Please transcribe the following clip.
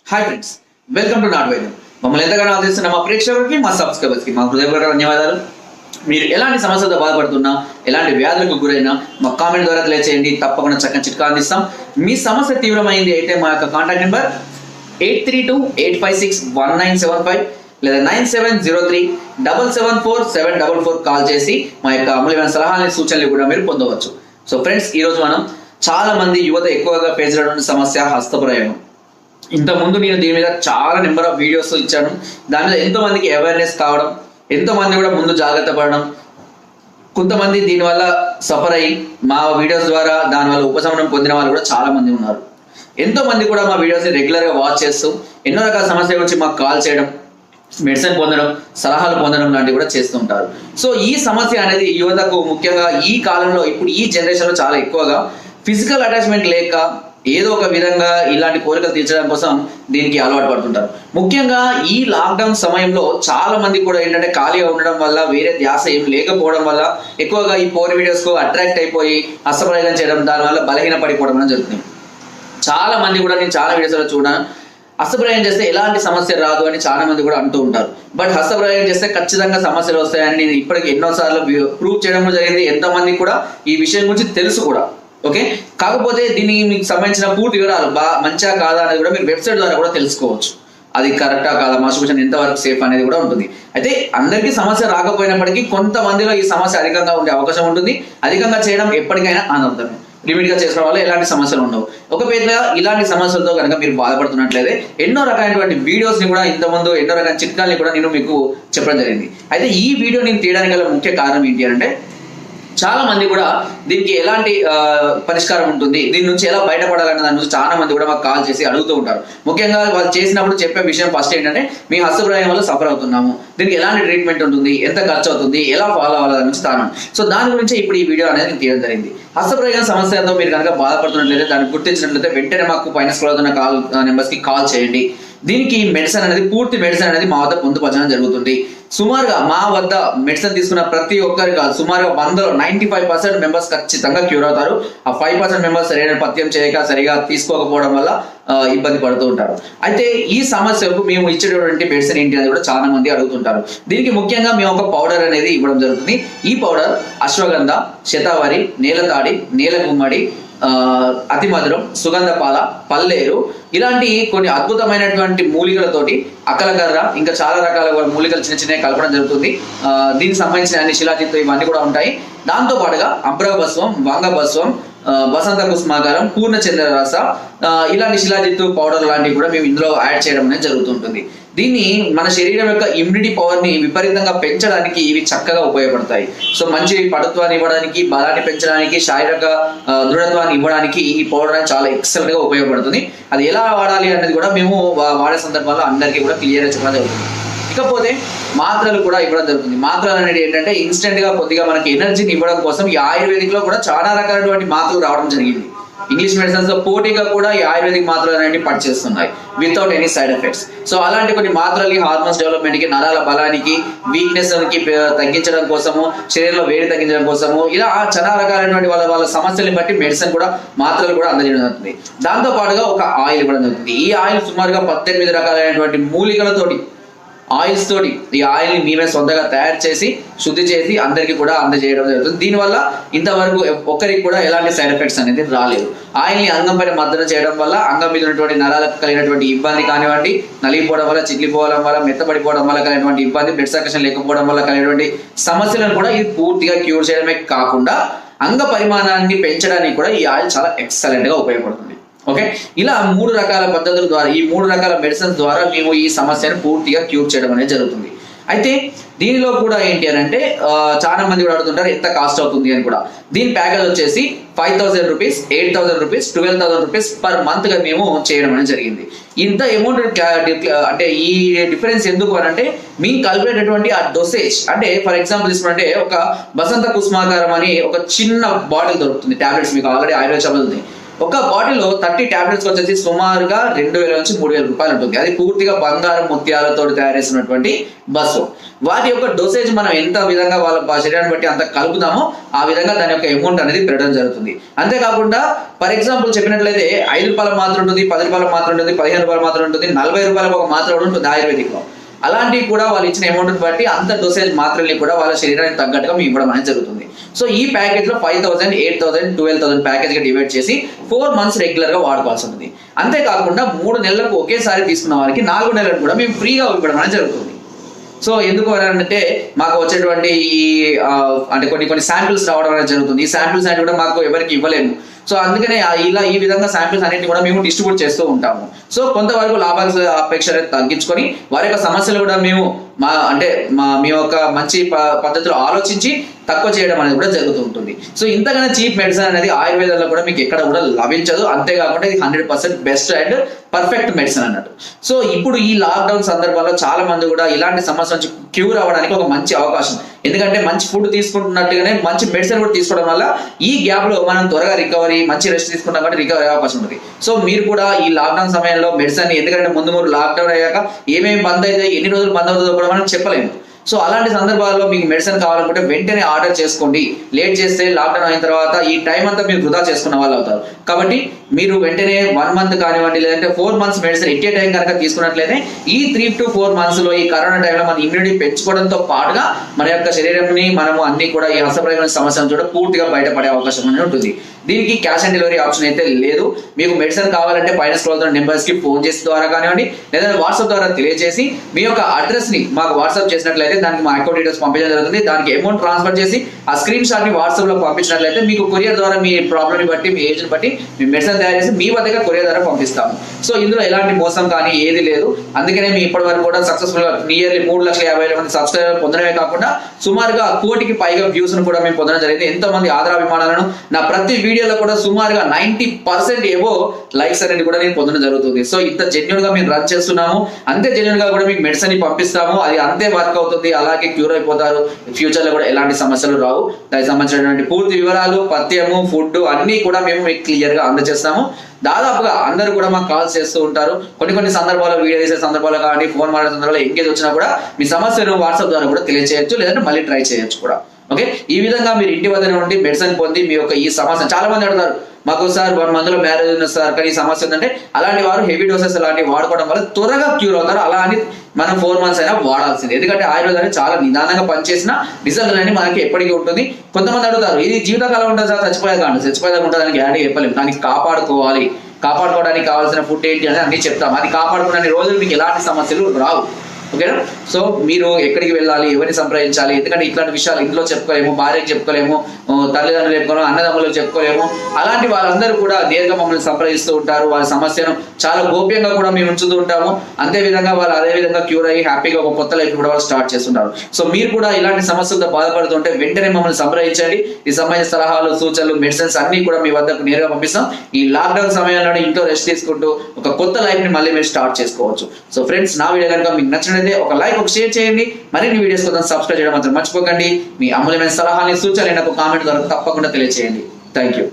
Hi friends, welcome to not వైద్యం. మమ్మల్ని ఎంతగానో ఆదరిస్తున్న మా ప్రేక్షకులకి, మా సబ్స్క్రైబర్స్కి మా హృదయపూర్వక ధన్యవాదాలు. మీరు ఎలాంటి సమస్యలతో బాధపడుతున్నా, ఎలాంటి వ్యాధులకు గురైనా మా కామెంట్ ద్వారా తెలియచేయండి. తప్పకుండా చక్కని చిట్కా అందిస్తాం. మీ సమస్య తీవ్రమైంది అయితే మా యొక్క కాంటాక్ట్ నెంబర్ 8328561975 లేదా 9703774744 కాల్ చేసి మా యొక్క అమూల్యమైన సలహాలని, సూచనలు కూడా మీరు పొందవచ్చు. సో ఫ్రెండ్స్, ఈరోజు మనం చాలా మంది యువత ఎక్కువగా ఫేస్ చేయడం సమస్య హస్తప్రయోగం. ఇంతకుముందు నేను దీని మీద చాలా నెంబర్ ఆఫ్ వీడియోస్ ఇచ్చాను. దాని మీద ఎంతో మందికి అవేర్నెస్ కావడం, ఎంతో మంది కూడా ముందు జాగ్రత్త పడడం, కొంతమంది దీనివల్ల సఫర్ అయ్యి మా వీడియోస్ ద్వారా దానివల్ల ఉపశమనం పొందిన వాళ్ళు కూడా చాలా మంది ఉన్నారు. ఎంతో మంది కూడా మా వీడియోస్ని రెగ్యులర్గా వాచ్ చేస్తూ ఎన్నో రకాల సమస్యల గురించి మాకు కాల్ చేయడం, మెడిసిన్ పొందడం, సలహాలు పొందడం లాంటివి కూడా చేస్తూ ఉంటారు. సో ఈ సమస్య అనేది యువతకు ముఖ్యంగా ఈ కాలంలో, ఇప్పుడు ఈ జనరేషన్లో చాలా ఎక్కువగా ఫిజికల్ అటాచ్మెంట్ లేక ఏదో ఒక విధంగా ఇలాంటి కోరికలు తీర్చడం కోసం దీనికి అలవాటు పడుతుంటారు. ముఖ్యంగా ఈ లాక్డౌన్ సమయంలో చాలా మంది కూడా ఏంటంటే ఖాళీగా ఉండడం వల్ల, వేరే ధ్యాస ఏం లేకపోవడం వల్ల ఎక్కువగా ఈ పోర్ వీడియోస్కు అట్రాక్ట్ అయిపోయి హస్తప్రయోగం చేయడం, దానివల్ల బలహీన పడిపోవడం అనేది జరుగుతుంది. చాలా మంది కూడా నేను చాలా వీడియోస్లో చూడాను, హస్తప్రయోగం చేస్తే ఎలాంటి సమస్య రాదు అని చాలా మంది కూడా అంటూ ఉంటారు. బట్ హస్తప్రయోగం చేస్తే ఖచ్చితంగా సమస్యలు వస్తాయని నేను ఇప్పటికి ఎన్నోసార్లు ప్రూవ్ చేయడం జరిగింది. ఎంతోమంది కూడా ఈ విషయం గురించి తెలుసు కూడా. ఓకే, కాకపోతే దీనికి మీకు సంబంధించిన పూర్తి వివరాలు మంచిగా కాదా అనేది కూడా మీరు వెబ్సైట్ ద్వారా కూడా తెలుసుకోవచ్చు. అది కరెక్టా కాదా, మాస్టర్బేషన్ ఎంతవరకు సేఫ్ అనేది కూడా ఉంటుంది. అయితే అందరికీ సమస్య రాకపోయినప్పటికీ కొంతమందిలో ఈ సమస్య అధికంగా ఉండే అవకాశం ఉంటుంది. అధికంగా చేయడం ఎప్పటికైనా అనర్థమే. లిమిట్గా చేసుకోవడం వల్ల ఎలాంటి సమస్యలు ఉండవు. ఒకవేళ ఇలాంటి సమస్యలతో కనుక మీరు బాధపడుతున్నట్లయితే ఎన్నో రకాలైనటువంటి వీడియోస్ని కూడా, ఇంతకుముందు ఎన్నో రకాల చిట్కాల్ని కూడా నేను మీకు చెప్పడం జరిగింది. అయితే ఈ వీడియో నేను తీయడానికి గల ముఖ్య కారణం ఏంటి అంటే, చాలా మంది కూడా దీనికి ఎలాంటి పరిష్కారం ఉంటుంది, దీని నుంచి ఎలా బయటపడాలన్న దాని నుంచి చాలా మంది కూడా మాకు కాల్ చేసి అడుగుతూ ఉంటారు. ముఖ్యంగా వాళ్ళు చేసినప్పుడు చెప్పే విషయం ఫస్ట్ ఏంటంటే, మీ హస్తప్రయోగం వల్ల సఫర్ అవుతున్నాము, దీనికి ఎలాంటి ట్రీట్మెంట్ ఉంటుంది, ఎంత ఖర్చు అవుతుంది, ఎలా ఫాలో అవ్వాలి దాని నుంచి తాను. సో దాని గురించి ఇప్పుడు ఈ వీడియో అనేది నేను తీయడం జరిగింది. హస్తప్రయోగం సమస్యతో మీరు కనుక బాధపడుతున్నట్లయితే, దాన్ని గుర్తించినట్లయితే వెంటనే మాకు పైన స్క్రోల్ అవుతున్న నెంబర్స్కి కాల్ చేయండి. దీనికి మెడిసిన్ అనేది, పూర్తి మెడిసిన్ అనేది మా వద్ద పొందుపరచడం జరుగుతుంది. సుమారుగా మా వద్ద మెడిసిన్ తీసుకున్న ప్రతి ఒక్కరికి సుమారుగా 100లో 95% మెంబర్స్ ఖచ్చితంగా క్యూర్ అవుతారు. ఆ 5% మెంబర్స్ సరైన పథ్యం చేయక, సరిగా తీసుకోకపోవడం వల్ల ఇబ్బంది పడుతూ ఉంటారు. అయితే ఈ సమస్యకు మేము ఇచ్చేటువంటి మెడిసిన్ ఏంటి అనేది కూడా చాలా మంది అడుగుతుంటారు. దీనికి ముఖ్యంగా మేము ఒక పౌడర్ అనేది ఇవ్వడం జరుగుతుంది. ఈ పౌడర్ అశ్వగంధ, శతావరి, నేలతాడి, నేల గుమ్మడి, అతి మధురం, సుగంధ పాల, పల్లేరు ఇలాంటి కొన్ని అద్భుతమైనటువంటి మూలికలతోటి, అకలకర్ర, ఇంకా చాలా రకాల మూలికలు చిన్న చిన్నవి కలపడం జరుగుతుంది. దీనికి సంబంధించిన అన్ని శిలాజిత్తు ఇవన్నీ కూడా ఉంటాయి. దాంతో పాటుగా అబ్రభస్వం, వంగభస్వం, వసంత కుస్మాకారం, పూర్ణచంద్ర రస ఇలాంటి శిలాజిత్తు పౌడర్ లాంటివి కూడా మేము ఇందులో యాడ్ చేయడం అనేది జరుగుతుంటుంది. దీన్ని మన శరీరం యొక్క ఇమ్యూనిటీ పవర్ని విపరీతంగా పెంచడానికి ఇవి చక్కగా ఉపయోగపడతాయి. సో మంచి పటుత్వాన్ని ఇవ్వడానికి, బలాన్ని పెంచడానికి, శారీరక దృఢత్వాన్ని ఇవ్వడానికి ఈ పౌడర్ అనేది చాలా ఎక్సలెంట్గా ఉపయోగపడుతుంది. అది ఎలా వాడాలి అనేది కూడా మేము వాడే సందర్భంలో అందరికీ కూడా క్లియర్గా చెప్పడం జరుగుతుంది. ఇకపోతే మాత్రలు కూడా ఇవ్వడం జరుగుతుంది. మాత్రలు అనేది ఏంటంటే ఇన్స్టెంట్గా కొద్దిగా మనకి ఎనర్జీని ఇవ్వడం కోసం ఈ ఆయుర్వేదిక్లో కూడా చాలా రకాలైనటువంటి మాత్రలు రావడం జరిగింది. ఇంగ్లీష్ మెడిసిన్స్ తో పోటీగా కూడా ఈ ఆయుర్వేదిక్ మాత్రలు అనేవి పనిచేస్తున్నాయి without any side effects. So అలాంటి కొన్ని మాత్రలు హార్మోన్స్ డెవలప్మెంట్ కి, నరాల బలానికి, వీక్నెస్ కి తగ్గించడం కోసము, శరీరంలో వేడి తగ్గించడం కోసము, ఇలా చాలా రకాలైనటువంటి వాళ్ళ సమస్యల్ని బట్టి మెడిసిన్ కూడా, మాత్రలు కూడా అందజేయడం జరుగుతుంది. దాంతో పాటుగా ఒక ఆయిల్ ఇవ్వడం జరుగుతుంది. ఈ ఆయిల్ సుమారుగా 18 రకాలైనటువంటి మూలికలతోటి, ఆయిల్స్ తోటి, ఈ ఆయిల్ని మేమే సొంతగా తయారు చేసి, శుద్ధి చేసి అందరికీ కూడా అందజేయడం జరుగుతుంది. దీనివల్ల ఇంతవరకు ఒక్కరికి కూడా ఎలాంటి సైడ్ ఎఫెక్ట్స్ అనేది రాలేదు. ఆయిల్ని అంగం పైన మద్దన చేయడం వల్ల అంగం మీద ఉన్నటువంటి నరాలకు కలిగినటువంటి ఇబ్బంది కానివ్వండి, నలిగిపోవడం వల్ల, చిట్లిపోవడం వల్ల, మెత్తబడిపోవడం వల్ల కలిగినటువంటి ఇబ్బంది, బ్లడ్ సర్క్యులేషన్ లేకపోవడం వల్ల కలిగినటువంటి సమస్యలను కూడా ఇది పూర్తిగా క్యూర్ చేయడమే కాకుండా అంగ పరిమాణాన్ని పెంచడానికి కూడా ఈ ఆయిల్ చాలా ఎక్సలెంట్గా ఉపయోగపడుతుంది. ఓకే, ఇలా 3 రకాల పద్ధతుల ద్వారా, ఈ 3 రకాల మెడిసిన్స్ ద్వారా మేము ఈ సమస్యను పూర్తిగా క్యూర్ చేయడం అనేది జరుగుతుంది. అయితే దీనిలో కూడా ఏంటి అని అంటే, చాలా మంది కూడా అడుగుతుంటారు ఎంత కాస్ట్ అవుతుంది అని కూడా. దీని ప్యాకేజ్ వచ్చేసి 5,000 రూపీస్, 8,000 రూపీస్, 12,000 రూపీస్ పర్ మంత్గా మేము చేయడం అనేది జరిగింది. ఇంత అమౌంట్ అంటే ఈ డిఫరెన్స్ ఎందుకు అని అంటే, మేము కలిపేటటువంటి ఆ డోసేజ్, అంటే ఫర్ ఎగ్జాంపుల్ తీసుకుంటే ఒక వసంత కుస్మాకారం అని ఒక చిన్న బాటిల్ దొరుకుతుంది, టాబ్లెట్స్ మీకు ఆల్రెడీ ఆయుర్వేద షాప్లో ఉంది. ఒక బాటిల్లో 30 టాబ్లెట్స్ వచ్చేసి సుమారుగా 2000 నుంచి 3000 రూపాయలు ఉంటుంది. అది పూర్తిగా బంగారం ముత్యాలతో తయారు చేసినటువంటి బస్సు. వాటి యొక్క డోసేజ్ మనం ఎంత విధంగా వాళ్ళ శరీరాన్ని బట్టి అంత కలుపుతామో ఆ విధంగా దాని యొక్క అమౌంట్ అనేది పెరగడం జరుగుతుంది. అంతేకాకుండా ఫర్ ఎగ్జాంపుల్ చెప్పినట్లయితే 5 రూపాయల మాత్రం ఉంటుంది, 10 రూపాయల మాత్రం ఉంటుంది, 15 రూపాయల మాత్రం ఉంటుంది, 40 రూపాయలకు ఒక మాత్రం ఉంటుంది ఆయుర్వేదిక్ లో. అలాంటివి కూడా వాళ్ళు ఇచ్చిన అమౌంట్ బట్టి అంత డోసేజ్ మాత్రల్ని కూడా వాళ్ళ శరీరానికి తగ్గట్టుగా మీకు ఇవ్వడం అనేది జరుగుతుంది. సో ఈ ప్యాకేజ్ లో 5000, 8000, 12000 ప్యాకేజ్ గా డివైడ్ చేసి 4 months రెగ్యులర్ గా వాడుకోవాల్సి ఉంటుంది. అంతేకాకుండా 3 నెలలకు ఒకేసారి తీసుకున్న వారికి 4 నెలలకు కూడా మేము ఫ్రీగా ఇవ్వడం అనేది జరుగుతుంది. సో ఎందుకు అంటే మాకు వచ్చేటువంటి ఈ అంటే కొన్ని శాంపిల్స్ రావడం అనేది జరుగుతుంది. ఈ శాంపిల్స్ అనేవి కూడా మాకు ఎవరికి ఇవ్వలేము. సో అందుకనే ఇలా ఈ విధంగా శాంపిల్స్ అన్నింటినీ కూడా మేము డిస్ట్రిబ్యూట్ చేస్తూ ఉంటాము. సో కొంతవరకు లాభాల అపేక్ష తగ్గించుకొని వారి యొక్క సమస్యలు కూడా మేము మీ యొక్క మంచి పద్ధతిలో ఆలోచించి తక్కువ చేయడం అనేది కూడా జరుగుతూ ఉంటుంది. సో ఇంతకన్నా చీప్ మెడిసిన్ అనేది ఆయుర్వేదంలో కూడా మీకు ఎక్కడ కూడా లభించదు. అంతేకాకుండా ఇది 100% బెస్ట్ అండ్ పర్ఫెక్ట్ మెడిసిన్ అన్నట్టు. సో ఇప్పుడు ఈ లాక్డౌన్ సందర్భంలో చాలా మంది కూడా ఇలాంటి సమస్య నుంచి క్యూర్ అవ్వడానికి ఒక మంచి అవకాశం. ఎందుకంటే మంచి ఫుడ్ తీసుకుంటున్నట్టుగానే మంచి మెడిసిన్ కూడా తీసుకోవడం వల్ల ఈ గ్యాప్ లో మనం త్వరగా రికవరీ, మంచి రెస్ట్ తీసుకున్నాం కాబట్టి రికవరీ అయ్యే అవకాశం ఉంటుంది. సో మీరు కూడా ఈ లాక్డౌన్ సమయంలో మెడిసిన్, ఎందుకంటే ముందు లాక్డౌన్ అయ్యాక ఏమేమి బంద్ అయితే ఎన్ని రోజులు బంద్ అవుతుందో కూడా మనం చెప్పలేము. సో అలాంటి సందర్భాల్లో మీకు మెడిసిన్ కావాలనుకుంటే వెంటనే ఆర్డర్ చేసుకోండి. లేట్ చేస్తే లాక్డౌన్ అయిన తర్వాత ఈ టైం అంతా మీరు వృధా చేసుకున్న వాళ్ళు అవుతారు. కాబట్టి మీరు వెంటనే 1 month కానివ్వండి, లేదంటే 4 months మెడిసిన్ ఎట్టే టైం కనుక తీసుకున్నట్లయితే ఈ 3 to 4 months లో ఈ కరోనా టైంలో మన ఇమ్యూనిటీ పెంచుకోవడంతో పాటుగా మన యొక్క శరీరంని మనము అన్ని కూడా ఈ హస్తప్రయోగ సమస్యలను కూడా పూర్తిగా బయటపడే అవకాశం అనేది ఉంటుంది. దీనికి క్యాష్ ఆన్ డెలివరీ ఆప్షన్ అయితే లేదు. మీకు మెడిసిన్ కావాలంటే పైన స్క్రోల్ అవుతున్న నెంబర్స్ కి ఫోన్ చేసి ద్వారా కానివ్వండి, లేదా వాట్సాప్ ద్వారా తెలియజేసి మీ యొక్క అడ్రస్ ని మాకు వాట్సాప్ చేసినట్లయితే దానికి మా అకౌంట్ డీటెయిల్స్ పంపించడం జరుగుతుంది. దానికి అమౌంట్ ట్రాన్స్ఫర్ చేసి ఆ స్క్రీన్ షాట్ ని వాట్సాప్ లో పంపించినట్లయితే మీకు కొరియర్ ద్వారా మీ ప్రాబ్లమ్ ని బట్టి, మీ ఏజ్ ని బట్టి మీ మెడిసిన్ తయారు చేసి మీ వద్దగా కొరియర్ ద్వారా పంపిస్తాము. సో ఇందులో ఎలాంటి మోసం కానీ ఏది లేదు. అందుకనే మీ ఇప్పటి వరకు కూడా సక్సెస్ఫుల్ గా నియర్లీ 3,50,000 మంది సబ్స్క్రైబర్ పొందడమే కాకుండా సుమారుగా 1 కోటికి పైగా వ్యూస్ ను కూడా మేము పొందడం జరిగింది. ఎంతో మంది ఆదరాభిమానాలను నా ప్రతి వీడియోలో కూడా సుమారుగా 90% ఏవో లైక్స్ అనేది కూడా నేను పొందడం జరుగుతుంది. సో ఇంత జెన్యూన్ గా మేము రన్ చేస్తున్నాము. అంతే జెన్యూన్ గా కూడా మీకు మెడిసిన్ ని పంపిస్తాము. అది అంతే వర్క్ అవుతుంది. అలాగే క్యూర్ అయిపోతారు. ఫ్యూచర్ లో కూడా ఎలాంటి సమస్యలు రావు. దానికి సంబంధించినటువంటి పూర్తి వివరాలు, పథ్యము, ఫుడ్ అన్ని కూడా మేము మీకు క్లియర్ గా అందజేస్తాము. దాదాపుగా అందరూ కూడా మాకు కాల్స్ చేస్తూ ఉంటారు. కొన్ని సందర్భాల్లో వీడియో చేసే సందర్భాల్లో కానీ, ఫోన్ మాట్లాడే సందర్భాల్లో ఎంగేజ్ వచ్చినా కూడా మీ సమస్యను వాట్సాప్ ద్వారా కూడా తెలియజేయచ్చు, లేదంటే మళ్ళీ ట్రై చేయొచ్చు కూడా. ఓకే, ఈ విధంగా మీరు ఇంటి వద్ద నుండి మెడిసిన్ పొంది మీ యొక్క ఈ సమస్య, చాలా మంది అడుగుతారు మాకు సార్ 1 month లో మ్యారేజ్ ఉంది సార్ కానీ ఈ సమస్య ఉందంటే, అలాంటి వారు హెవీ డోసెస్ అలాంటివి వాడుకోవడం వల్ల త్వరగా క్యూర్ అవుతారు. అలా అని మనం 4 months అయినా వాడాల్సింది. ఎందుకంటే ఆయుర్వేదాన్ని చాలా నిదానంగా పనిచేసిన రిజల్ట్ అనేది మనకి ఎప్పటికీ ఉంటుంది. కొంతమంది అడుగుతారు ఇది జీవితకాలం ఉంటుంది సార్, చచ్చిపోయేదాకా ఉంటుంది, దానికి గ్యారెంటీ చెప్పలేము. దానికి కాపాడుకోవడానికి కావాల్సిన ఫుడ్ ఏంటి అని అన్ని చెప్తాం. అది కాపాడుకున్న రోజులు మీకు ఎలాంటి సమస్యలు రావు. ఓకేనా? సో మీరు ఎక్కడికి వెళ్ళాలి, ఎవరిని సంప్రదించాలి, ఎందుకంటే ఇట్లాంటి విషయాలు ఇంట్లో చెప్పుకోలేము, భార్యకి చెప్పుకోలేము, తల్లిదండ్రులు చెప్పుకోలేము, అన్నదమ్ములకు చెప్పుకోలేము. అలాంటి వాళ్ళందరూ కూడా నేరుగా మమ్మల్ని సంప్రదిస్తూ ఉంటారు. వాళ్ళ సమస్యను చాలా గోప్యంగా కూడా మేము ఉంచుతూ ఉంటాము. అంతేవిధంగా వాళ్ళు అదే విధంగా క్యూర్ అయ్యి హ్యాపీగా ఒక కొత్త లైఫ్ కూడా వాళ్ళు స్టార్ట్ చేస్తుంటారు. సో మీరు కూడా ఇలాంటి సమస్యలతో బాధపడుతుంటే వెంటనే మమ్మల్ని సంప్రదించండి. ఈ సంబంధించిన సలహాలు, సూచనలు, మెడిసిన్స్ అన్ని కూడా మీ వద్దకు నేరుగా పంపిస్తాం. ఈ లాక్డౌన్ సమయంలో ఇంట్లో రెస్ట్ తీసుకుంటూ ఒక కొత్త లైఫ్ ని మళ్ళీ మీరు స్టార్ట్ చేసుకోవచ్చు. సో ఫ్రెండ్స్, నా వీడియో కనుక మీకు నచ్చినట్లయితే ఒక లైక్, ఒక షేర్ చేయండి. మరిన్ని వీడియోస్ కోసం సబ్స్క్రైబ్ చేయడం మాత్రం మర్చిపోకండి. మీ అమూల్యమైన సలహాలని, సూచనలు నాకు కామెంట్ ద్వారా తప్పకుండా తెలియజేయండి. Thank you.